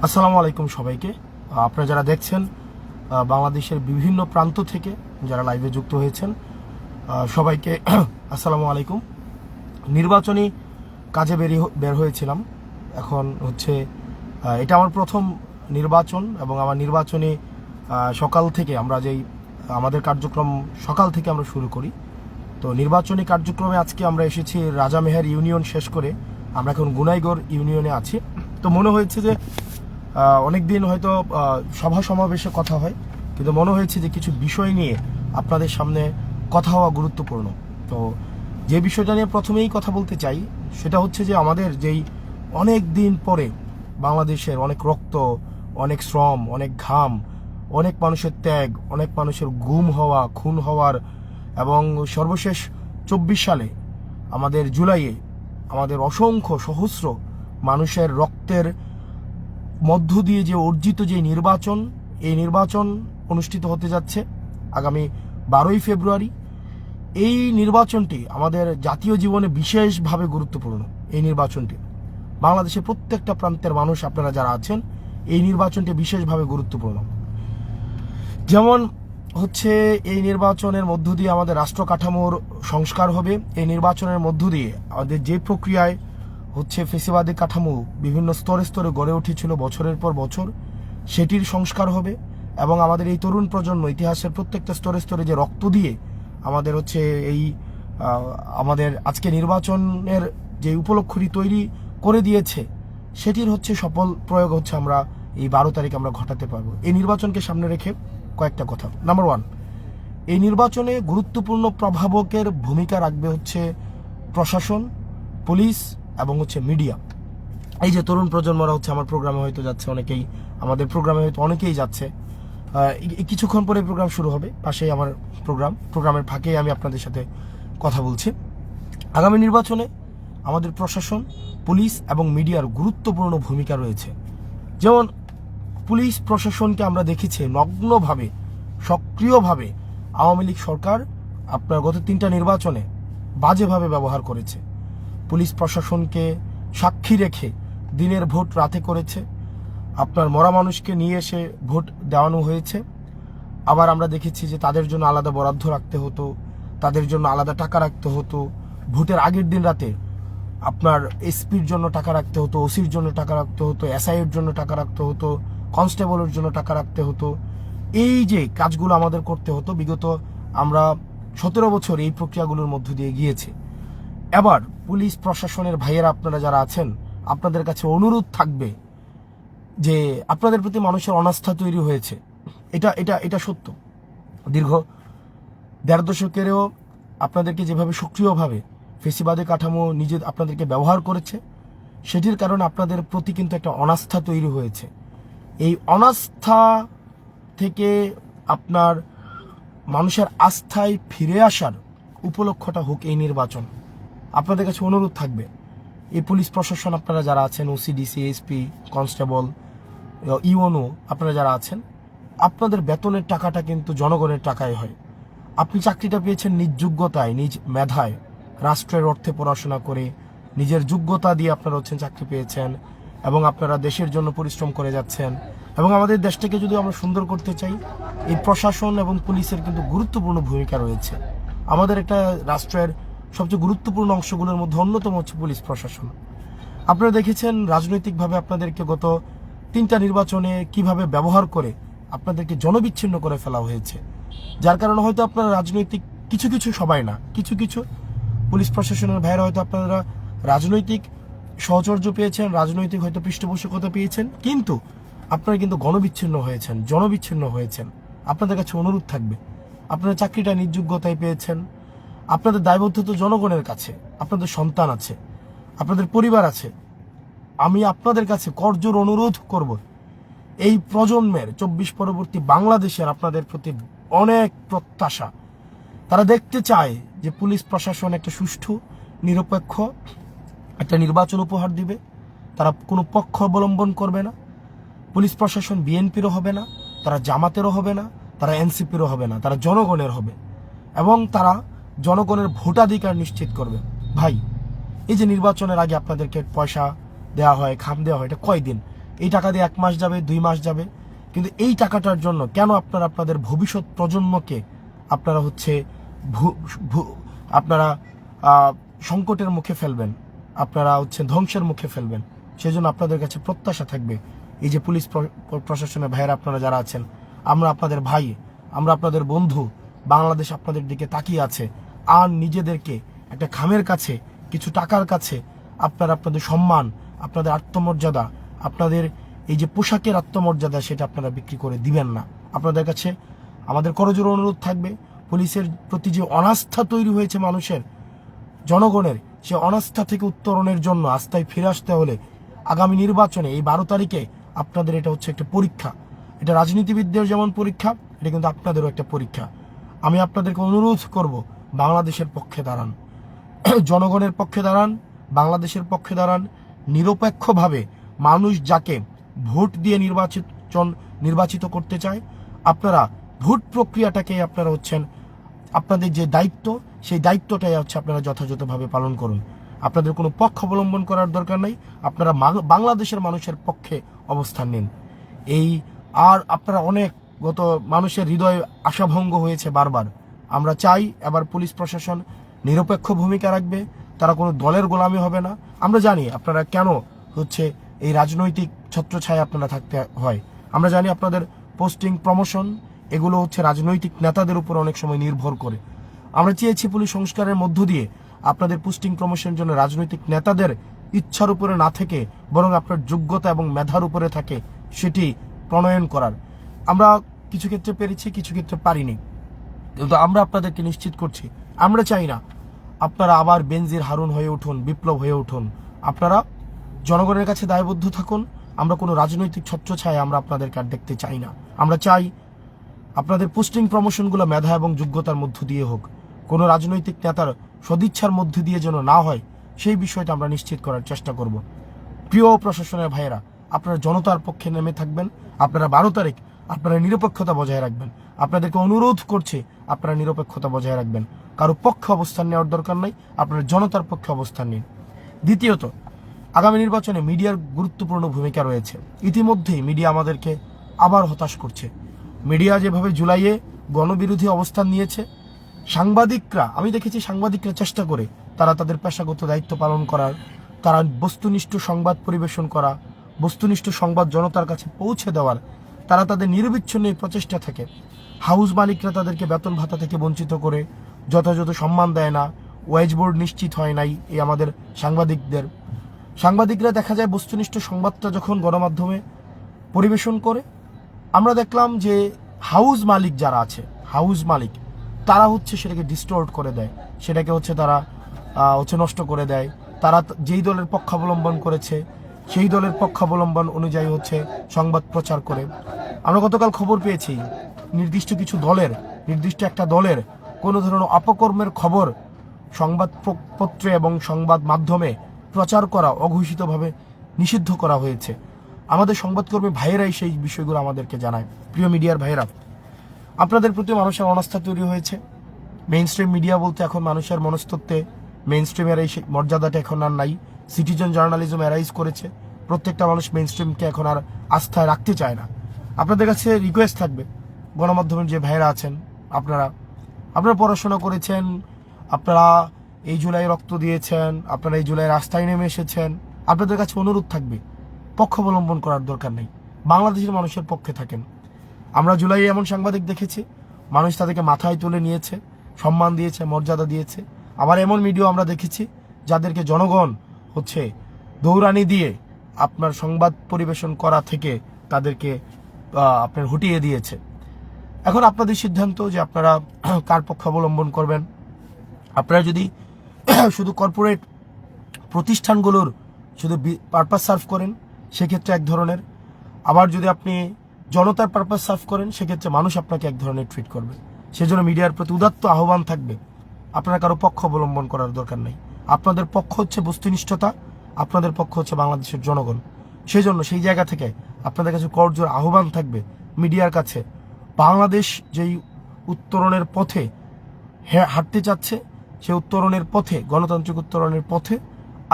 আসসালামু আলাইকুম সবাইকে। আপনারা যারা দেখছেন বাংলাদেশের বিভিন্ন প্রান্ত থেকে যারা লাইভে যুক্ত হয়েছেন সবাইকে আসসালামু আলাইকুম। নির্বাচনী কাজে বের হয়েছিলাম। এখন হচ্ছে এটা আমার প্রথম নির্বাচন এবং আমার নির্বাচনী সকাল থেকে আমাদের কার্যক্রম সকাল থেকে আমরা শুরু করি। তো নির্বাচনী কার্যক্রমে আজকে আমরা এসেছি রাজামেহের ইউনিয়ন শেষ করে আমরা এখন গুনাইগড় ইউনিয়নে আছি। তো মনে হয়েছে যে অনেক দিন হয়তো সভা সমাবেশে কথা হয়, কিন্তু মনে হয়েছে যে কিছু বিষয় নিয়ে আপনাদের সামনে কথা হওয়া গুরুত্বপূর্ণ। তো যে বিষয়টা নিয়ে প্রথমেই কথা বলতে চাই সেটা হচ্ছে যে আমাদের যেই অনেক দিন পরে বাংলাদেশের অনেক রক্ত, অনেক শ্রম, অনেক ঘাম, অনেক মানুষের ত্যাগ, অনেক মানুষের গুম হওয়া, খুন হওয়ার এবং সর্বশেষ 24 সালে আমাদের জুলাইয়ে আমাদের অসংখ্য সহস্র মানুষের রক্তের মধ্য দিয়ে যে অর্জিত যে নির্বাচন, এই নির্বাচন অনুষ্ঠিত হতে যাচ্ছে আগামী 12ই ফেব্রুয়ারি। এই নির্বাচনটি আমাদের জাতীয় জীবনে বিশেষভাবে গুরুত্বপূর্ণ। এই নির্বাচনটি বাংলাদেশের প্রত্যেকটা প্রান্তের মানুষ আপনারা যারা আছেন, এই নির্বাচনটি বিশেষভাবে গুরুত্বপূর্ণ। যেমন হচ্ছে এই নির্বাচনের মধ্য দিয়ে আমাদের রাষ্ট্র কাঠামোর সংস্কার হবে। এই নির্বাচনের মধ্য দিয়ে আমাদের যে প্রক্রিয়ায় হচ্ছে ফেসিবাদী কাঠামো বিভিন্ন স্তরে স্তরে গড়ে উঠেছিল বছরের পর বছর, সেটির সংস্কার হবে এবং আমাদের এই তরুণ প্রজন্ম ইতিহাসের প্রত্যেকটা স্তরে স্তরে যে রক্ত দিয়ে আমাদের হচ্ছে এই আমাদের আজকে নির্বাচনের যে উপলক্ষটি তৈরি করে দিয়েছে, সেটির হচ্ছে সফল প্রয়োগ হচ্ছে আমরা এই 12 তারিখ আমরা ঘটাতে পারবো। এই নির্বাচনকে সামনে রেখে কয়েকটা কথা। নাম্বার 1, এই নির্বাচনে গুরুত্বপূর্ণ প্রভাবকের ভূমিকা রাখবে হচ্ছে প্রশাসন, পুলিশ এবং হচ্ছে মিডিয়া। এই যে তরুণ প্রজন্মরা হচ্ছে আমার প্রোগ্রামে হয়তো যাচ্ছে, অনেকেই আমাদের প্রোগ্রামে হয়তো অনেকেই যাচ্ছে। কিছুক্ষণ পরে প্রোগ্রাম শুরু হবে, পাশেই আমার প্রোগ্রামের ফাঁকেই আমি আপনাদের সাথে কথা বলছি। আগামী নির্বাচনে আমাদের প্রশাসন, পুলিশ এবং মিডিয়ার গুরুত্বপূর্ণ ভূমিকা রয়েছে। যেমন পুলিশ প্রশাসনকে আমরা দেখেছি নগ্নভাবে, সক্রিয়ভাবে আওয়ামী লীগ সরকার আপনার গত 3টা নির্বাচনে বাজেভাবে ব্যবহার করেছে। পুলিশ প্রশাসনকে সাক্ষী রেখে দিনের ভোট রাতে করেছে, আপনার মরা মানুষকে নিয়ে এসে ভোট দেওয়ানো হয়েছে। আবার আমরা দেখেছি যে তাদের জন্য আলাদা বরাদ্দ রাখতে হতো, তাদের জন্য আলাদা টাকা রাখতে হতো। ভোটের আগের দিন রাতে আপনার এসপির জন্য টাকা রাখতে হতো, ওসির জন্য টাকা রাখতে হতো, এসআইয়ের জন্য টাকা রাখতে হতো, কনস্টেবলের জন্য টাকা রাখতে হতো। এই যে কাজগুলো আমাদের করতে হতো, বিগত আমরা 17 বছর এই প্রক্রিয়াগুলোর মধ্য দিয়ে গিয়েছি। এবার পুলিশ প্রশাসনের ভাইয়েরা আপনারা যারা আছেন, আপনাদের কাছে অনুরোধ থাকবে যে আপনাদের প্রতি মানুষের অনাস্থা তৈরি হয়েছে। এটা সত্য। দীর্ঘ 1.5 দশকেরও আপনাদেরকে যেভাবে সক্রিয়ভাবে ফেসিবাদী কাঠামো আপনাদেরকে ব্যবহার করেছে, সেটির কারণে আপনাদের প্রতি কিন্তু একটা অনাস্থা তৈরি হয়েছে। এই অনাস্থা থেকে আপনার মানুষের আস্থায় ফিরে আসার উপলক্ষটা হোক এই নির্বাচন। আপনাদের কাছে অনুরোধ থাকবে, এই পুলিশ প্রশাসন আপনারা যারা আছেন, OC, DC, SP, constable, UNO আপনারা যারা আছেন, আপনাদের বেতনের টাকাটা কিন্তু জনগণের টাকায় হয়। আপনি চাকরিটা পেয়েছেন নিজ যোগ্যতায়, নিজ মেধায়, রাষ্ট্রের অর্থে পড়াশোনা করে নিজের যোগ্যতা দিয়ে আপনারা হচ্ছেন চাকরি পেয়েছেন এবং আপনারা দেশের জন্য পরিশ্রম করে যাচ্ছেন। এবং আমাদের দেশটাকে যদি আমরা সুন্দর করতে চাই, এই প্রশাসন এবং পুলিশের কিন্তু গুরুত্বপূর্ণ ভূমিকা রয়েছে। আমাদের একটা রাষ্ট্রের সবচেয়ে গুরুত্বপূর্ণ অংশগুলোর মধ্যে অন্যতম হচ্ছে পুলিশ প্রশাসন। আপনারা দেখেছেন রাজনৈতিকভাবে আপনাদেরকে গত 3টা নির্বাচনে কিভাবে ব্যবহার করে আপনাদেরকে জনবিচ্ছিন্ন করে ফেলা হয়েছে, যার কারণে হয়তো আপনারা রাজনৈতিক কিছু সবাই না, কিছু পুলিশ প্রশাসনের ভাইয়েরা হয়তো আপনারা রাজনৈতিক সহচর্য পেয়েছেন, রাজনৈতিক হয়তো পৃষ্ঠপোষকতা পেয়েছেন, কিন্তু আপনারা কিন্তু গণবিচ্ছিন্ন হয়েছেন, জনবিচ্ছিন্ন হয়েছেন। আপনাদের কাছে অনুরোধ থাকবে, আপনারা চাকরিটা নিজ যোগ্যতায় পেয়েছেন, আপনাদের দায়বদ্ধতা জনগণের কাছে, আপনাদের সন্তান আছে, আপনাদের পরিবার আছে। আমি আপনাদের কাছে করজোর অনুরোধ করব, এই প্রজন্মের 24 পরবর্তী বাংলাদেশের আপনাদের প্রতি অনেক প্রত্যাশা। তারা দেখতে চায় যে পুলিশ প্রশাসন একটা সুষ্ঠু, নিরপেক্ষ একটা নির্বাচন উপহার দিবে। তারা কোনো পক্ষ অবলম্বন করবে না। পুলিশ প্রশাসন বিএনপিরও হবে না, তারা জামাতেরও হবে না, তারা এনসিপিরও হবে না, তারা জনগণের হবে এবং তারা জনগণের ভোটাধিকার নিশ্চিত করবে। ভাই, এই যে নির্বাচনের আগে আপনাদেরকে পয়সা দেওয়া হয়, খাম দেওয়া হয়, এটা কয়দিন? এই টাকা দিয়ে 1 মাস যাবে, 2 মাস যাবে, কিন্তু এই টাকাটার জন্য কেন আপনারা আপনাদের ভবিষ্যৎ প্রজন্মকে আপনারা হচ্ছে আপনারা সংকটের মুখে ফেলবেন, আপনারা হচ্ছে ধ্বংসের মুখে ফেলবেন? সেজন্য আপনাদের কাছে প্রত্যাশা থাকবে, এই যে পুলিশ প্রশাসনের ভাইয়েরা আপনারা যারা আছেন, আমরা আপনাদের ভাই, আমরা আপনাদের বন্ধু, বাংলাদেশ আপনাদের দিকে তাকিয়ে আছে। আর নিজেদেরকে একটা খামের কাছে, কিছু টাকার কাছে আপনারা আপনাদের সম্মান, আপনাদের আত্মমর্যাদা, আপনাদের এই যে পোশাকের আত্মমর্যাদা, সেটা আপনারা বিক্রি করে দিবেন না। আপনাদের কাছে আমাদের করজোড়ে অনুরোধ থাকবে, পুলিশের প্রতি যে অনাস্থা তৈরি হয়েছে মানুষের, জনগণের, সে অনাস্থা থেকে উত্তরণের জন্য আস্থায় ফিরে আসতে হলে আগামী নির্বাচনে এই 12 তারিখে আপনাদের এটা হচ্ছে একটা পরীক্ষা। এটা রাজনীতিবিদদের যেমন পরীক্ষা, এটা কিন্তু আপনাদেরও একটা পরীক্ষা। আমি আপনাদেরকে অনুরোধ করব, বাংলাদেশের পক্ষে দাঁড়ান, জনগণের পক্ষে দাঁড়ান, বাংলাদেশের পক্ষে দাঁড়ান। নিরপেক্ষভাবে মানুষ যাকে ভোট দিয়ে নির্বাচিত করতে চায়, আপনারা ভোট প্রক্রিয়াটাকে আপনারা হচ্ছেন, আপনাদের যে দায়িত্ব, সেই দায়িত্বটাই হচ্ছে আপনারা যথাযথভাবে পালন করুন। আপনাদের কোনো পক্ষ অবলম্বন করার দরকার নাই, আপনারা বাংলাদেশের মানুষের পক্ষে অবস্থান নিন। আর আপনারা অনেক মানুষের হৃদয়ে আশাভঙ্গ হয়েছে বারবার। আমরা চাই এবার পুলিশ প্রশাসন নিরপেক্ষ ভূমিকা রাখবে, তারা কোনো দলের গোলামি হবে না। আমরা জানি আপনারা কেন হচ্ছে এই রাজনৈতিক ছত্রছায়া আপনারা থাকতে হয়। আমরা জানি আপনাদের পোস্টিং, প্রমোশন এগুলো হচ্ছে রাজনৈতিক নেতাদের উপর অনেক সময় নির্ভর করে। আমরা চেয়েছি পুলিশ সংস্কারের মধ্য দিয়ে আপনাদের পোস্টিং প্রমোশনের জন্য রাজনৈতিক নেতাদের ইচ্ছার উপরে না থেকে বরং আপনার যোগ্যতা এবং মেধার উপরে থাকে সেটি প্রণয়ন করার। আমরা কিছু ক্ষেত্রে পেরেছি, কিছু ক্ষেত্রে পারিনি, কিন্তু আমরা আপনাদেরকে নিশ্চিত করছি, আমরা চাই না আপনারা আবার বেনজির হারুন হয়ে উঠুন, বিপ্লব হয়ে উঠুন। আপনারা জনগণের কাছে দায়বদ্ধ থাকুন। আমরা কোনো রাজনৈতিক ছত্রছায়া আমরা আপনাদেরকে আর দেখতে চাই না। আমরা চাই আপনাদের পোস্টিং প্রমোশনগুলো মেধা এবং যোগ্যতার মধ্য দিয়ে হোক, কোনো রাজনৈতিক নেতার সদিচ্ছার মধ্য দিয়ে যেন না হয়, সেই বিষয়টা আমরা নিশ্চিত করার চেষ্টা করব। প্রিয় প্রশাসনের ভাইয়েরা, আপনারা জনতার পক্ষে নেমে থাকবেন। আপনারা 12 তারিখ আপনারা নিরপেক্ষতা বজায় রাখবেন। আপনাদেরকে অনুরোধ করছে, আপনারা নিরপেক্ষতা বজায় রাখবেন। কারো পক্ষে অবস্থান নেওয়ার দরকার নাই, আপনারা জনতার পক্ষে অবস্থান নিন। দ্বিতীয়ত, আগামী নির্বাচনে মিডিয়ার গুরুত্বপূর্ণ ভূমিকা রয়েছে। ইতিমধ্যেই মিডিয়া আমাদেরকে আবার হতাশ করছে। মিডিয়া যেভাবে জুলাইয়ে গণবিরোধী অবস্থান নিয়েছে, সাংবাদিকরা, আমি দেখেছি সাংবাদিকরা চেষ্টা করে তারা তাদের পেশাগত দায়িত্ব পালন করার, তারা বস্তুনিষ্ঠ সংবাদ পরিবেশন করা, বস্তুনিষ্ঠ সংবাদ জনতার কাছে পৌঁছে দেওয়ার, তারা তাদের নিরবিচ্ছিন্ন প্রচেষ্টা থাকে। হাউস মালিকরা তাদেরকে বেতন ভাতা থেকে বঞ্চিত করে, যথাযথ সম্মান দেয় না, ওয়েজ বোর্ড নিশ্চিত হয় নাই এই আমাদের সাংবাদিকরা দেখা যায় বস্তুনিষ্ঠ সংবাদটা যখন গণমাধ্যমে পরিবেশন করে, আমরা দেখলাম যে হাউস মালিক যারা আছে, হাউস মালিক তারা হচ্ছে সেটাকে ডিস্টর্ট করে দেয়, সেটাকে হচ্ছে তারা নষ্ট করে দেয়। তারা যেই দলের পক্ষাবলম্বন করেছে সেই দলের পক্ষাবলম্বন অনুযায়ী হচ্ছে সংবাদ প্রচার করে। আমরা গতকাল খবর পেয়েছি নির্দিষ্ট একটা দলের কোনো ধরনের অপকর্মের খবর সংবাদপত্রে এবং সংবাদ মাধ্যমে প্রচার করা অঘোষিতভাবে নিষিদ্ধ করা হয়েছে। আমাদের সংবাদকর্মী ভাইয়েরাই সেই বিষয়গুলো আমাদেরকে জানায়। প্রিয় মিডিয়ার ভাইয়েরা, আপনাদের প্রতি মানুষের অনাস্থা তৈরি হয়েছে। মেইন স্ট্রিম মিডিয়া বলতে এখন মানুষের মনস্তত্ত্বে মেইন স্ট্রিমের এই মর্যাদাটা এখন আর নাই। সিটিজেন জার্নালিজম অ্যারাইজ করেছে, প্রত্যেকটা মানুষ মেইন স্ট্রিমকে এখন আর আস্থায় রাখতে চায় না। আপনাদের কাছে রিকোয়েস্ট থাকবে, গণমাধ্যমের যে ভাইয়েরা আছেন, আপনারা পড়াশোনা করেছেন, আপনারা এই জুলাই রক্ত দিয়েছেন, আপনারা এই জুলাই রাস্তায় নেমে এসেছেন, আপনাদের কাছে অনুরোধ থাকবে, পক্ষ অবলম্বন করার দরকার নেই, বাংলাদেশের মানুষের পক্ষে থাকেন। আমরা জুলাই এমন সাংবাদিক দেখেছি, মানুষ তাদেরকে মাথায় তুলে নিয়েছে, সম্মান দিয়েছে, মর্যাদা দিয়েছে। আবার এমন মিডিয়া আমরা দেখেছি যাদেরকে জনগণ হচ্ছে দৌড়ানি দিয়ে আপনার সংবাদ পরিবেশন করা থেকে তাদেরকে আপনার হটিয়ে দিয়েছে। এখন আপনাদের সিদ্ধান্ত যে আপনারা কার পক্ষ অবলম্বন করবেন। আপনারা যদি শুধু কর্পোরেট প্রতিষ্ঠানগুলোর শুধু পারপাস সার্ভ করেন সেক্ষেত্রে এক ধরনের, আবার যদি আপনি জনতার পারপাস সার্ভ করেন সেক্ষেত্রে মানুষ আপনাকে এক ধরনের ট্রিট করবে। সেজন্য মিডিয়ার প্রতি উদাত্ত আহ্বান থাকবে, আপনারা কারো পক্ষ অবলম্বন করার দরকার নেই। আপনাদের পক্ষ হচ্ছে বস্তুনিষ্ঠতা, আপনাদের পক্ষ হচ্ছে বাংলাদেশের জনগণ। সেই জন্য সেই জায়গা থেকে আপনাদের কাছে করজোর আহ্বান থাকবে মিডিয়ার কাছে, বাংলাদেশ যেই উত্তরণের পথে হাঁটতে চাচ্ছে সেই উত্তরণের পথে, গণতান্ত্রিক উত্তরণের পথে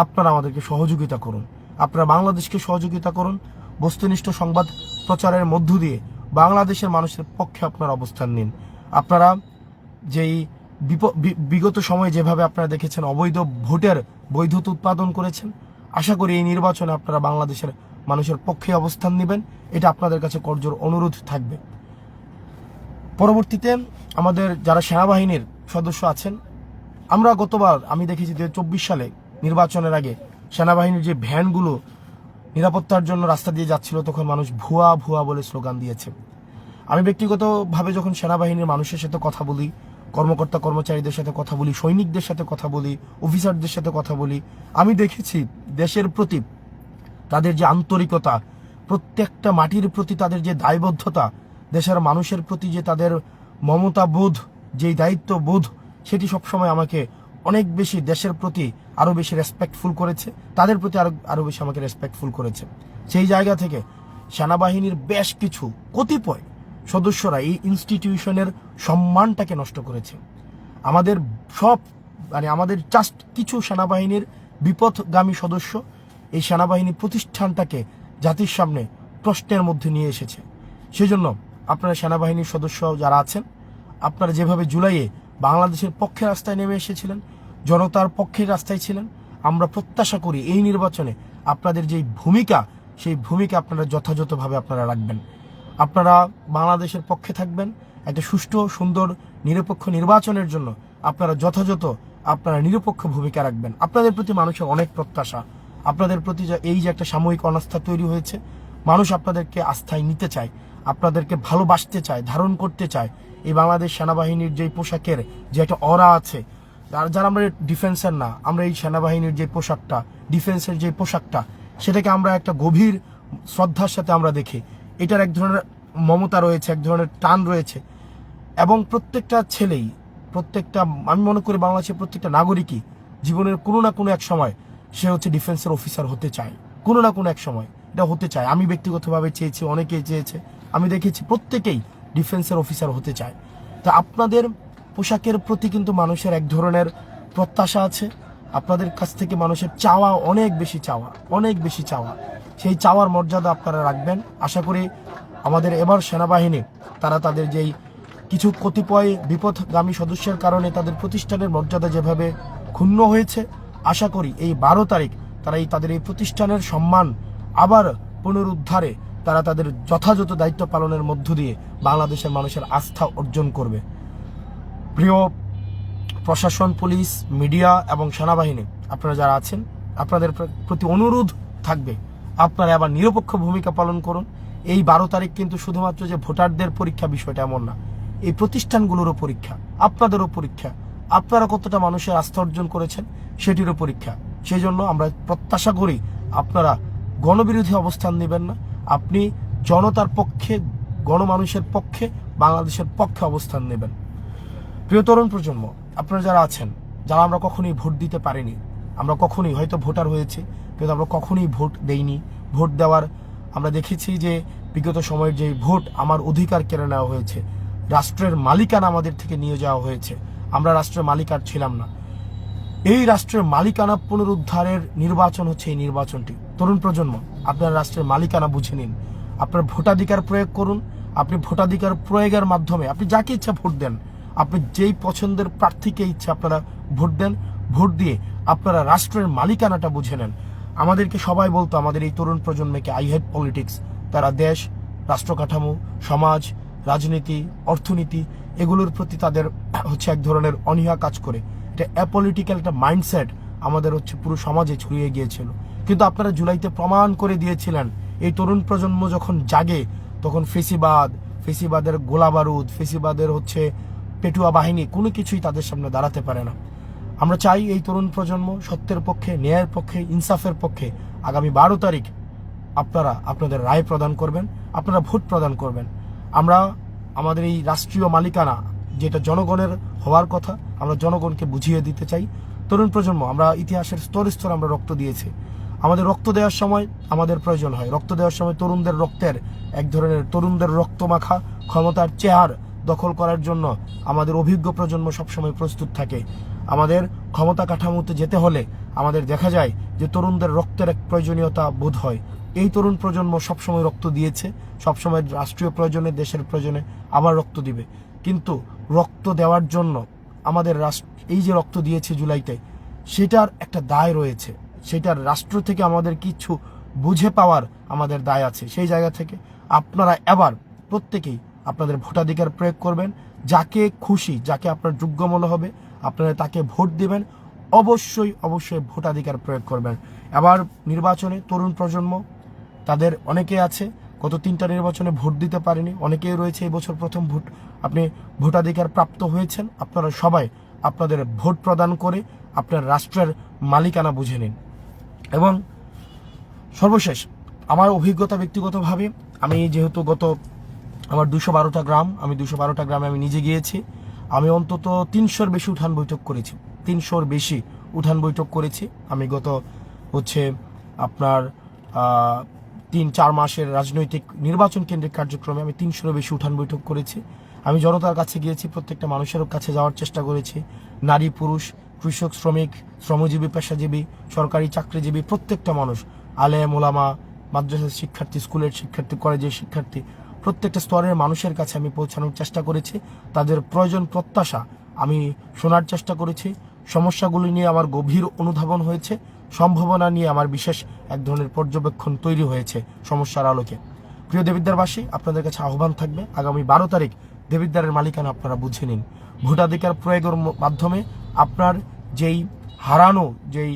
আপনারা আমাদেরকে সহযোগিতা করুন, আপনারা বাংলাদেশকে সহযোগিতা করুন। বস্তুনিষ্ঠ সংবাদ প্রচারের মধ্য দিয়ে বাংলাদেশের মানুষের পক্ষে আপনারা অবস্থান নিন। আপনারা যেই বিগত সময়ে যেভাবে আপনারা দেখেছেন অবৈধ ভোটের বৈধতা উৎপাদন করেছেন, আশা করি এই নির্বাচনে আপনারা বাংলাদেশের মানুষের পক্ষে অবস্থান নেবেন। এটা আপনাদের কাছে করজোর অনুরোধ থাকবে। পরবর্তীতে আমাদের যারা সেনাবাহিনীর সদস্য আছেন, আমরা গতবার আমি দেখেছি 2024 সালে নির্বাচনের আগে সেনাবাহিনীর যে ভ্যানগুলো নিরাপত্তার জন্য রাস্তা দিয়ে যাচ্ছিল, তখন মানুষ ভুয়া ভুয়া বলে স্লোগান দিয়েছে। আমি ব্যক্তিগতভাবে যখন সেনাবাহিনীর মানুষের সাথে কথা বলি, কর্মকর্তা কর্মচারীদের সাথে কথা বলি, সৈনিকদের সাথে কথা বলি, অফিসারদের সাথে কথা বলি, আমি দেখেছি দেশের প্রতি তাদের যে আন্তরিকতা, প্রত্যেকটা মাটির প্রতি তাদের যে দায়বদ্ধতা, দেশের মানুষের প্রতি যে তাদের মমতা বোধ, যেই দায়িত্ব বোধ, সেটি সবসময় আমাকে অনেক বেশি দেশের প্রতি আরো বেশি রেসপেক্টফুল করেছে, তাদের প্রতি আরো বেশি আমাকে রেসপেক্টফুল করেছে। সেই জায়গা থেকে সেনাবাহিনীর বেশ কিছু কতিপয় সদস্যরা এই ইনস্টিটিউশনের সম্মানটাকে নষ্ট করেছে। আমাদের আমাদের জাস্ট কিছু সেনাবাহিনীর বিপথগামী সদস্য এই সেনাবাহিনী প্রতিষ্ঠানটাকে জাতির সামনে প্রশ্নের মধ্যে নিয়ে এসেছে। সেজন্য আপনারা সেনাবাহিনীর সদস্য যারা আছেন, আপনারা যেভাবে জুলাইয়ে বাংলাদেশের পক্ষে রাস্তায় নেমে এসেছিলেন, জনতার পক্ষে রাস্তায় ছিলেন, আমরা প্রত্যাশা করি এই নির্বাচনে আপনাদের যেই ভূমিকা, সেই ভূমিকা আপনারা যথাযথভাবে আপনারা রাখবেন। আপনারা বাংলাদেশের পক্ষে থাকবেন। একটা সুষ্ঠু সুন্দর নিরপেক্ষ নির্বাচনের জন্য আপনারা যথাযথ আপনারা নিরপেক্ষ ভূমিকা রাখবেন। আপনাদের প্রতি মানুষের অনেক প্রত্যাশা, আপনাদের প্রতি এই যে একটা সাময়িক অনাস্থা তৈরি হয়েছে, মানুষ আপনাদেরকে আস্থায় নিতে চায়, আপনাদেরকে ভালোবাসতে চায়, ধারণ করতে চায়। এই বাংলাদেশ সেনাবাহিনীর যে পোশাকের যে একটা অরা আছে, যারা আমরা ডিফেন্সের না, আমরা এই সেনাবাহিনীর যে পোশাকটা, ডিফেন্সের যে পোশাকটা, সেটাকে আমরা একটা গভীর শ্রদ্ধার সাথে আমরা দেখি। এটার এক ধরনের মমতা রয়েছে, এক ধরনের টান রয়েছে, এবং প্রত্যেকটা ছেলেই, আমি মনে করি বাংলাদেশের প্রত্যেকটা নাগরিকই জীবনের কোনো না কোনো এক সময় সে হচ্ছে ডিফেন্সের অফিসার হতে চায়, কোনো না কোনো এক সময় এটা হতে চায়। আমি ব্যক্তিগতভাবে চেয়েছি, অনেকেই চেয়েছে, আমি দেখেছি প্রত্যেকেই ডিফেন্সের অফিসার হতে চায়। তো আপনাদের পোশাকের প্রতি কিন্তু মানুষের এক ধরনের প্রত্যাশা আছে, আপনাদের কাছ থেকে মানুষের চাওয়া অনেক বেশি চাওয়া। সেই চাওয়ার মর্যাদা আপনারা রাখবেন। আশা করি আমাদের এবার সেনাবাহিনী তারা তাদের যেই কিছু কতিপয় বিপথগামী সদস্যের কারণে তাদের প্রতিষ্ঠানের মর্যাদা যেভাবে ক্ষুণ্ণ হয়েছে, আশা করি এই 12 তারিখ তারা তাদের এই প্রতিষ্ঠানের সম্মান আবার পুনরুদ্ধারে তারা তাদের যথাযথ দায়িত্ব পালনের মধ্য দিয়ে বাংলাদেশের মানুষের আস্থা অর্জন করবে। প্রিয় প্রশাসন, পুলিশ, মিডিয়া এবং সেনাবাহিনী, আপনারা যারা আছেন, আপনাদের প্রতি অনুরোধ থাকবে আপনারা আবার নিরপেক্ষ ভূমিকা পালন করুন। এই 12 তারিখ কিন্তু শুধুমাত্র যে ভোটারদের পরীক্ষা, বিষয়টা এমন না, এই প্রতিষ্ঠানগুলোরও পরীক্ষা, আপনাদেরও পরীক্ষা, আপনারা কতটা মানুষের আস্থা অর্জন করেছেন সেটিরও পরীক্ষা। সেই জন্য আমরা প্রত্যাশা করি আপনারা গণবিরোধী অবস্থান নেবেন না, আপনি জনতার পক্ষে, গণমানুষের পক্ষে, বাংলাদেশের পক্ষে অবস্থান নেবেন। প্রিয় তরুণ প্রজন্ম, আপনারা যারা আছেন, যারা আমরা কখনোই ভোট দিতে পারিনি, আমরা কখনোই হয়তো ভোটার হয়েছে কিন্তু আমরা কখনোই ভোট দেইনি, ভোট দেওয়ার আমরা দেখেছি যে বিগত সময়ের যে ভোট আমার অধিকার কেড়ে নেওয়া হয়েছে, রাষ্ট্রের মালিকানা আমাদের থেকে নিয়ে যাওয়া হয়েছে, আমরা রাষ্ট্রের মালিকার ছিলাম না। এই রাষ্ট্রের মালিকানা পুনরুদ্ধারের নির্বাচন হচ্ছে এই নির্বাচনটি। তরুণ প্রজন্ম, আপনারা রাষ্ট্রের মালিকানা বুঝে নিন, আপনার ভোটাধিকার প্রয়োগ করুন। আপনি ভোটাধিকার প্রয়োগের মাধ্যমে আপনি যাকে ইচ্ছা ভোট দেন, আপনি যেই পছন্দের প্রার্থীকে ইচ্ছা আপনারা ভোট দেন, ভোট দিয়ে আপনারা রাষ্ট্রের মালিকানাটা বুঝে নেন। আমাদেরকে সবাই বলতো, আমাদের এই তরুণ প্রজন্মকে, আই হেট পলিটিক্স, তারা দেশ, রাষ্ট্র কাঠামো, সমাজ, রাজনীতি, অর্থনীতি এগুলোর প্রতি তাদের হচ্ছে এক ধরনের অনীহা কাজ করে। এটা অ্যাপলিটিক্যাল একটা মাইন্ডসেট আমাদের হচ্ছে পুরো সমাজে ছড়িয়ে গিয়েছিল। কিন্তু আপনারা জুলাইতে প্রমাণ করে দিয়েছিলেন, এই তরুণ প্রজন্ম যখন জাগে তখন ফেসিবাদের গোলা বারুদ, ফেসিবাদের হচ্ছে পেটুয়া বাহিনী কোনো কিছুই তাদের সামনে দাঁড়াতে পারে না। আমরা চাই এই তরুণ প্রজন্ম সত্যের পক্ষে, ন্যায়ের পক্ষে, ইনসাফের পক্ষে আগামী 12 তারিখ আপনারা আপনাদের রায় প্রদান করবেন, আপনারা ভোট প্রদান করবেন। আমরা আমাদের এই রাষ্ট্রীয় মালিকানা যেটা জনগণের হওয়ার কথা, আমরা জনগণকে বুঝিয়ে দিতে চাই। তরুণ প্রজন্ম, আমরা ইতিহাসের স্তরে স্তরে আমরা রক্ত দিয়েছি, আমাদের রক্ত দেওয়ার সময় আমাদের প্রয়োজন হয়, রক্ত দেওয়ার সময় তরুণদের রক্তের এক ধরনের, তরুণদের রক্ত মাখা ক্ষমতার চেয়ার দখল করার জন্য আমাদের অভিজ্ঞ প্রজন্ম সবসময় প্রস্তুত থাকে। আমাদের ক্ষমতা কাঠামোতে যেতে হলে আমাদের দেখা যায় যে তরুণদের রক্তের এক প্রয়োজনীয়তা বোধ হয়। এই তরুণ প্রজন্ম সবসময় রক্ত দিয়েছে, সবসময় রাষ্ট্রীয় প্রয়োজনে, দেশের প্রয়োজনে আবার রক্ত দিবে। কিন্তু রক্ত দেওয়ার জন্য আমাদের এই যে রক্ত দিয়েছে জুলাইতে, সেটার একটা দায় রয়েছে, সেটার রাষ্ট্র থেকে আমাদের কিছু বুঝে পাওয়ার আমাদের দায় আছে। সেই জায়গা থেকে আপনারা এবার প্রত্যেকেই আপনাদের ভোটাধিকার প্রয়োগ করবেন। যাকে খুশি, যাকে আপনার যোগ্য মনে হবে আপনারা তাকে ভোট দিবেন। অবশ্যই অবশ্যই ভোটাধিকার প্রয়োগ করবেন। এবার নির্বাচনে তরুণ প্রজন্ম তাদের অনেকে আছে গত 3টা নির্বাচনে ভোট দিতে পারেনি, অনেকেই রয়েছে এই বছর প্রথম আপনি ভোটাধিকার প্রাপ্ত হয়েছেন। আপনারা সবাই আপনাদের ভোট প্রদান করে আপনার রাষ্ট্রের মালিকানা বুঝে নিন। এবং সর্বশেষ আমার অভিজ্ঞতা ব্যক্তিগতভাবে, আমি যেহেতু আমার 212টা গ্রাম, আমি 212টা গ্রামে আমি নিজে গিয়েছি। আমি অন্তত 300-র বেশি উঠান বৈঠক করেছি, 300-র বেশি উঠান বৈঠক করেছি। আমি গত আপনার 3-4 মাসের রাজনৈতিক নির্বাচন কেন্দ্রিক কার্যক্রমে আমি 300-র বেশি উঠান বৈঠক করেছি। আমি জনতার কাছে গিয়েছি, প্রত্যেকটা মানুষের কাছে যাওয়ার চেষ্টা করেছি। নারী, পুরুষ, কৃষক, শ্রমিক, শ্রমজীবী, পেশাজীবী, সরকারি চাকরিজীবী, প্রত্যেকটা মানুষ, আলেম, ওলামা, মাদ্রাসার শিক্ষার্থী, স্কুলের শিক্ষার্থী, কলেজের শিক্ষার্থী, প্রত্যেকটা স্তরের মানুষের কাছে আমি পৌঁছানোর চেষ্টা করেছি। তাদের প্রয়োজন, প্রত্যাশা আমি শোনার চেষ্টা করেছি। সমস্যাগুলি নিয়ে আমার গভীর অনুধাবন হয়েছে, সম্ভাবনা নিয়ে আমার বিশেষ এক ধরনের পর্যবেক্ষণ তৈরি হয়েছে সমস্যার আলোকে। প্রিয় দেবিদ্বারবাসী, আপনাদের কাছে আহ্বান থাকবে, আগামী 12 তারিখ দেবিদ্বারের মালিকানা আপনারা বুঝে নিন। ভোটাধিকার প্রয়োগের মাধ্যমে আপনার যেই হারানো যেই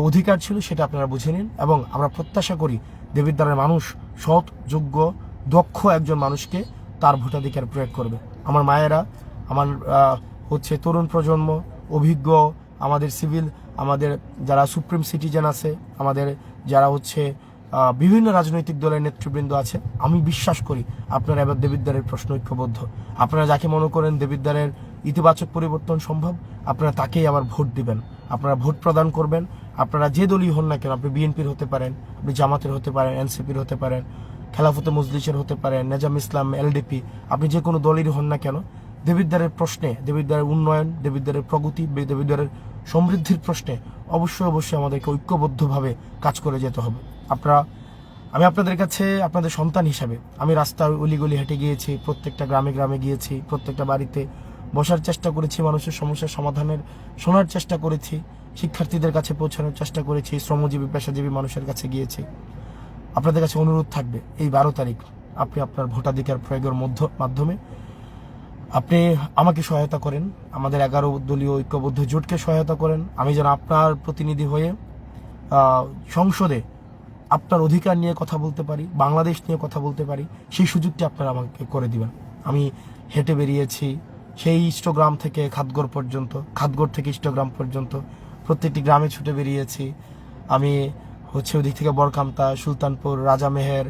অধিকার ছিল সেটা আপনারা বুঝে নিন। এবং আমরা প্রত্যাশা করি দেবিদ্বারের মানুষ সৎ, যোগ্য, দক্ষ একজন মানুষকে তার ভোটাধিকার প্রয়োগ করবে। আমার মায়েরা, আমার তরুণ প্রজন্ম, অভিজ্ঞ, আমাদের সিভিল, আমাদের যারা সুপ্রিম সিটিজেন আছে, আমাদের যারা বিভিন্ন রাজনৈতিক দলের নেতৃবৃন্দ আছে, আমি বিশ্বাস করি আপনারা এবার দেবিদ্বারের প্রশ্ন ঐক্যবদ্ধ। আপনারা যাকে মনে করেন দেবিদ্বারের ইতিবাচক পরিবর্তন সম্ভব, আপনারা তাকেই আবার ভোট দিবেন, আপনারা ভোট প্রদান করবেন। আপনারা যে দলই হন না কেন, আপনি বিএনপির হতে পারেন, আপনি জামাতের হতে পারেন, এনসিপির হতে পারেন, খেলাফতে মজলিসের হতে পারেন, নেজাম ইসলাম, এলডিপি, আপনি যে কোনো দলেরই হন না কেন, দেবিদ্বারের প্রশ্নে, দেবিদ্বারের উন্নয়ন, দেবিদ্বারের প্রগতি, দেবিদ্বারের সমৃদ্ধির প্রশ্নে অবশ্যই অবশ্যই আমাদেরকে ঐক্যবদ্ধভাবে কাজ করে যেতে হবে। আমি আপনাদের কাছে আপনাদের সন্তান হিসাবে আমি রাস্তার অলিগলি হেঁটে গিয়েছি, প্রত্যেকটা গ্রামে গ্রামে গিয়েছি, প্রত্যেকটা বাড়িতে বসার চেষ্টা করেছি, মানুষের সমস্যার সমাধানের শোনার চেষ্টা করেছি, শিক্ষার্থীদের কাছে পৌঁছানোর চেষ্টা করেছি, শ্রমজীবী, পেশাজীবী মানুষের কাছে গিয়েছি। আপনাদের কাছে অনুরোধ থাকবে, এই 12 তারিখ আপনি আপনার ভোটাধিকার প্রয়োগের মাধ্যমে আপনি আমাকে সহায়তা করেন, আমাদের 11 দলীয় ঐক্যবদ্ধ জোটকে সহায়তা করেন। আমি যেন আপনার প্রতিনিধি হয়ে সংসদে আপনার অধিকার নিয়ে কথা বলতে পারি, বাংলাদেশ নিয়ে কথা বলতে পারি, সেই সুযোগটি আপনারা আমাকে করে দিবেন। আমি হেঁটে বেরিয়েছি সেই ইষ্টগ্রাম থেকে খাদগড় পর্যন্ত, খাদগড় থেকে ইষ্টগ্রাম পর্যন্ত প্রত্যেকটি গ্রামে ছুটে বেরিয়েছি। আমি ওদিক থেকে বরকামতা, সুলতানপুর, রাজামেহের,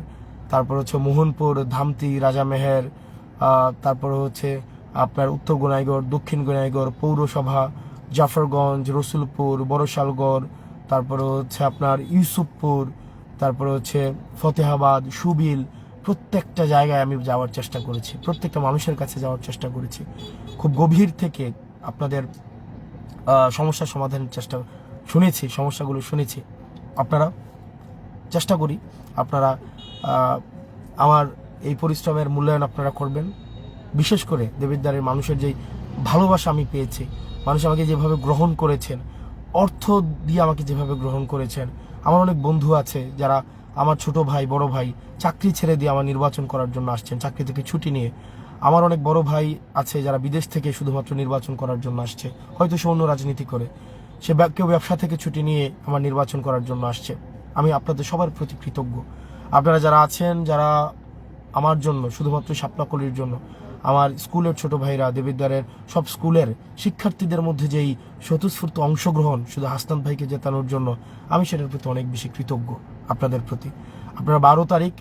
তারপর মোহনপুর, ধামতি, রাজামেহের, তারপর আপনার উত্তর গোনাইগড়, দক্ষিণ গোনাইগড়, পৌরসভা, জাফরগঞ্জ, রসুলপুর, বড়শালগড়, তারপর আপনার ইউসুফপুর, তারপর ফতেহাবাদ, সুবিল, প্রত্যেকটা জায়গায় আমি যাওয়ার চেষ্টা করেছি, প্রত্যেকটা মানুষের কাছে যাওয়ার চেষ্টা করেছি। খুব গভীর থেকে আপনাদের সমস্যার সমাধানের চেষ্টা শুনেছি, সমস্যাগুলো শুনেছি। আপনারা চেষ্টা করি আপনারা আমার এই পরিশ্রমের মূল্যায়ন আপনারা করবেন। বিশেষ করে দেবিদ্বারের মানুষের যেই ভালোবাসা আমি পেয়েছি, মানুষ আমাকে যেভাবে গ্রহণ করেছেন, অর্থ দিয়ে আমাকে যেভাবে গ্রহণ করেছেন। আমার অনেক বন্ধু আছে যারা আমার ছোট ভাই, বড় ভাই, চাকরি ছেড়ে দিয়ে আমার নির্বাচন করার জন্য আসছেন, চাকরি থেকে ছুটি নিয়ে। আমার অনেক বড় ভাই আছে যারা বিদেশ থেকে শুধুমাত্র নির্বাচন করার জন্য আসছে, হয়তো সে অন্য রাজনীতি করে, কেউ ব্যবসা থেকে ছুটি নিয়ে আমার নির্বাচন করার জন্য আসছে। আমি আপনাদের সবার প্রতি কৃতজ্ঞ। আপনারা যারা আছেন, যারা আমার জন্য, শুধুমাত্র শাপলাকলির জন্য, আমার স্কুলের ছোট ভাইরা, দেবিদ্বারের সব স্কুলের শিক্ষার্থীদের মধ্যে যেই স্বতঃস্ফূর্ত অংশগ্রহণ শুধু হাসনাত ভাইকে জেতানোর জন্য, আমি সেটার প্রতি অনেক বেশি কৃতজ্ঞ আপনাদের প্রতি। আপনারা 12 তারিখ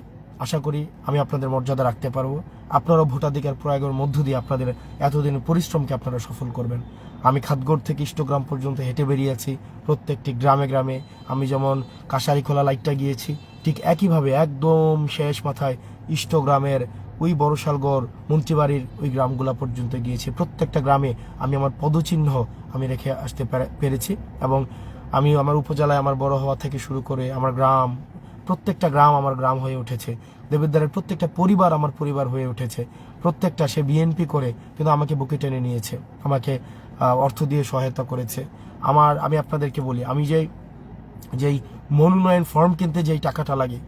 আশা করি আমি আপনাদের মর্যাদা রাখতে পারবো। আপনারাও ভোটাধিকার প্রয়োগের মধ্য দিয়ে আপনাদের এতদিনের পরিশ্রমকে আপনারা সফল করবেন। আমি খাদগড় থেকে ইষ্টগ্রাম পর্যন্ত হেঁটে বেরিয়েছি, প্রত্যেকটি গ্রামে গ্রামে। আমি যেমন কাশারিখোলা লাইটটা গিয়েছি, ঠিক একইভাবে একদম শেষ মাথায় ইষ্টগ্রামের ওই বড়শালগড়, মন্ত্রীবাড়ির ওই গ্রামগুলা পর্যন্ত গিয়েছি। প্রত্যেকটা গ্রামে আমি আমার পদচিহ্ন আমি রেখে আসতে পেরেছি। এবং আমি আমার উপজেলায় আমার বড় হওয়া থেকে শুরু করে আমার গ্রাম, প্রত্যেকটা গ্রাম আমার গ্রাম হয়ে উঠেছে, দেবিদ্বারের প্রত্যেকটা পরিবার আমার পরিবার হয়ে উঠেছে। প্রত্যেকটা সে বিএনপি করে কিন্তু আমাকে বুকে টেনে নিয়েছে, আমাকে অর্থ দিয়ে সহায়তা করেছে। আমি আপনাদেরকে বলি, আমি যেই মনোনয়ন ফর্ম কিনতে যেই টাকাটা লাগে,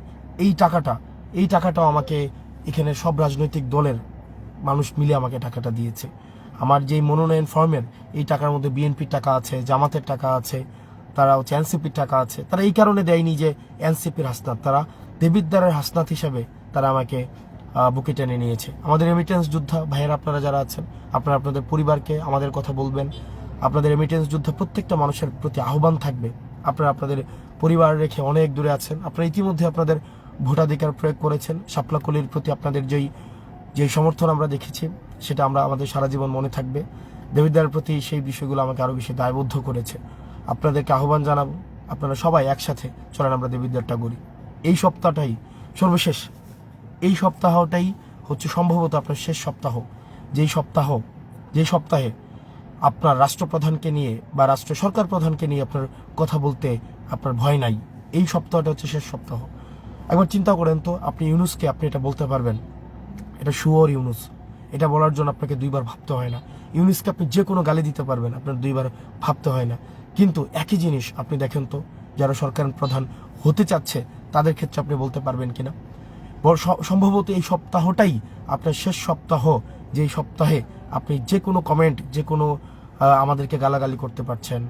এই টাকাটাও আমাকে এখানে সব রাজনৈতিক দলের মানুষ মিলে আমাকে টাকাটা দিয়েছে। আমার যেই মনোনয়ন ফর্মের এই টাকার মধ্যে বিএনপির টাকা আছে, জামাতের টাকা আছে, তারা হচ্ছে এনসিপির টাকা আছে। তারা এই কারণে দেয়নি যে এনসিপির হাসনাত, তারা দেবিদ্বারের হাসনাত হিসাবে তারা আমাকে বুকে টেনে নিয়েছে। আমাদের রেমিটেন্স যোদ্ধা ভাইয়েরা আপনারা যারা আছেন, আপনারা আপনাদের পরিবারকে আমাদের কথা বলবেন। আপনাদের রেমিটেন্স যোদ্ধা প্রত্যেকটা মানুষের প্রতি আহ্বান থাকবে, আপনারা আপনাদের পরিবার রেখে অনেক দূরে আছেন। আপনারা ইতিমধ্যে আপনাদের ভোটাধিকার প্রয়োগ করেছেন। শাপলাকলির প্রতি আপনাদের যেই সমর্থন আমরা দেখেছি, সেটা আমাদের সারা জীবন মনে থাকবে। দেবিদ্বারের প্রতি সেই বিষয়গুলো আমাকে আরো বেশি দায়বদ্ধ করেছে। আপনাদেরকে আহ্বান জানাবো, আপনারা সবাই একসাথে চলেন আমরা দেবিদ্বারটা করি। এই সপ্তাহটাই সর্বশেষ, এই সপ্তাহটাই হচ্ছে সম্ভবত আপনার শেষ সপ্তাহ, যেই সপ্তাহে আপনার রাষ্ট্রপ্রধানকে নিয়ে বা রাষ্ট্র সরকার প্রধানকে নিয়ে আপনার কথা বলতে আপনার ভয় নাই। এই সপ্তাহটা হচ্ছে শেষ সপ্তাহ। একবার চিন্তা করেন তো, আপনি ইউনুসকে আপনি এটা বলতে পারবেন, এটা শুয়োর ইউনুস, এটা বলার জন্য আপনাকে দুইবার ভাবতে হয় না। ইউনুসকে আপনি যে কোনো গালি দিতে পারবেন, আপনার দুইবার ভাবতে হয় না। কিন্তু একই জিনিস আপনি দেখেন তো, যারা সরকার প্রধান হতে চাচ্ছে তাদের ক্ষেত্রে আপনি বলতে পারবেন কিনা। সম্ভবত এই সপ্তাহটাই আপনার শেষ সপ্তাহ, যেই সপ্তাহে আপনি যে কোনো কমেন্ট, যে কোনো আমাদেরকে গালাগালি করতে পারছেন,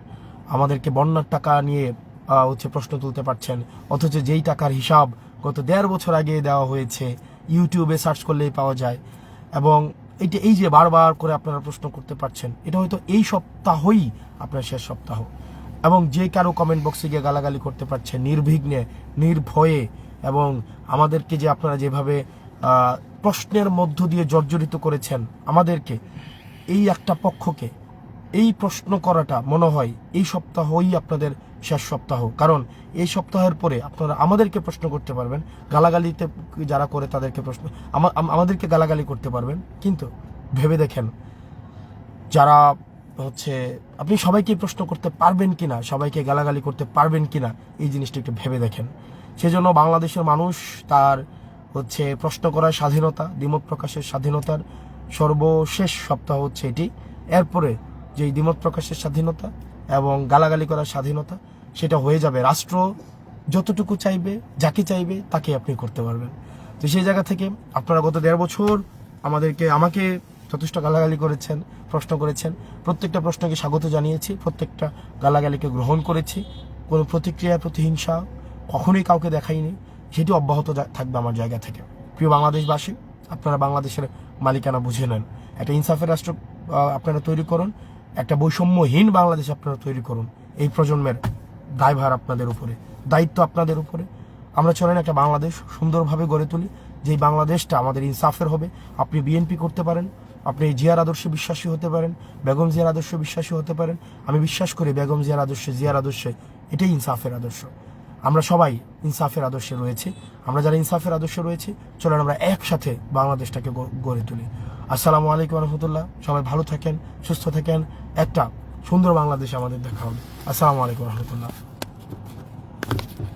আমাদেরকে বন্যার টাকা নিয়ে হচ্ছে প্রশ্ন তুলতে পারছেন, অথচ যেই টাকার হিসাব গত 1.5 বছর আগে দেওয়া হয়েছে, ইউটিউবে সার্চ করলেই পাওয়া যায়। এবং এই যে বারবার করে আপনারা প্রশ্ন করতে পারছেন, এটা হয়তো এই সপ্তাহই আপনার শেষ সপ্তাহ। এবং যে কারো কমেন্ট বক্সে গিয়ে গালাগালি করতে পারছেন নির্বিঘ্নে, নির্ভয়ে, এবং আমাদেরকে যে আপনারা যেভাবে প্রশ্নের মধ্য দিয়ে জর্জরিত করেছেন আমাদেরকে, এই একটা পক্ষকে এই প্রশ্ন করাটা মনে হয় এই সপ্তাহই আপনাদের শেষ সপ্তাহ। কারণ এই সপ্তাহের পরে আপনারা আমাদেরকে প্রশ্ন করতে পারবেন, গালাগালিতে যারা করে তাদেরকে প্রশ্ন, আমাদেরকে গালাগালি করতে পারবেন। কিন্তু ভেবে দেখেন, যারা হচ্ছে আপনি সবাইকে প্রশ্ন করতে পারবেন কিনা, সবাইকে গালাগালি করতে পারবেন কিনা, এই জিনিসটা একটু ভেবে দেখেন। সেজন্য বাংলাদেশের মানুষ তার হচ্ছে প্রশ্ন করার স্বাধীনতা, দ্বিমত প্রকাশের স্বাধীনতার সর্বশেষ সপ্তাহ হচ্ছে এটি। এরপরে যেই দ্বিমত প্রকাশের স্বাধীনতা এবং গালাগালি করার স্বাধীনতা, সেটা হয়ে যাবে রাষ্ট্র যতটুকু চাইবে, যাকে চাইবে তাকে আপনি করতে পারবেন। তো সেই জায়গা থেকে আপনারা গত 1.5 বছর আমাকে যথেষ্ট গালাগালি করেছেন, প্রশ্ন করেছেন। প্রত্যেকটা প্রশ্নকে স্বাগত জানিয়েছি, প্রত্যেকটা গালাগালিকে গ্রহণ করেছি। কোনো প্রতিক্রিয়া, প্রতিহিংসা কখনোই কাউকে দেখাইনি, সেটি অব্যাহত থাকবে আমার জায়গা থেকে। প্রিয় বাংলাদেশবাসী, আপনারা বাংলাদেশের মালিকানা বুঝে নেন। একটা ইনসাফের রাষ্ট্র আপনারা তৈরি করুন, একটা বৈষম্যহীন বাংলাদেশ আপনারা তৈরি করুন। এই প্রজন্মের দায়ভার আপনাদের উপরে, দায়িত্ব আপনাদের উপরে। আমরা চলেন একটা বাংলাদেশ সুন্দরভাবে গড়ে তুলি, যেই বাংলাদেশটা আমাদের ইনসাফের হবে। আপনি বিএনপি করতে পারেন, আপনি জিয়ার আদর্শে বিশ্বাসী হতে পারেন, বেগম জিয়ার আদর্শে বিশ্বাসী হতে পারেন। আমি বিশ্বাস করি বেগম জিয়ার আদর্শে এটাই ইনসাফের আদর্শ। আমরা সবাই ইনসাফের আদর্শে রয়েছি। আমরা যারা ইনসাফের আদর্শে রয়েছি, চলেন আমরা একসাথে বাংলাদেশটাকে গড়ে তুলি। আসসালামু আলাইকুম রহমতুল্লাহ। সবাই ভালো থাকেন, সুস্থ থাকেন। একটা সুন্দর বাংলাদেশ আমাদের দেখা হবে। আসসালামু আলাইকুম রহমতুল্লাহ।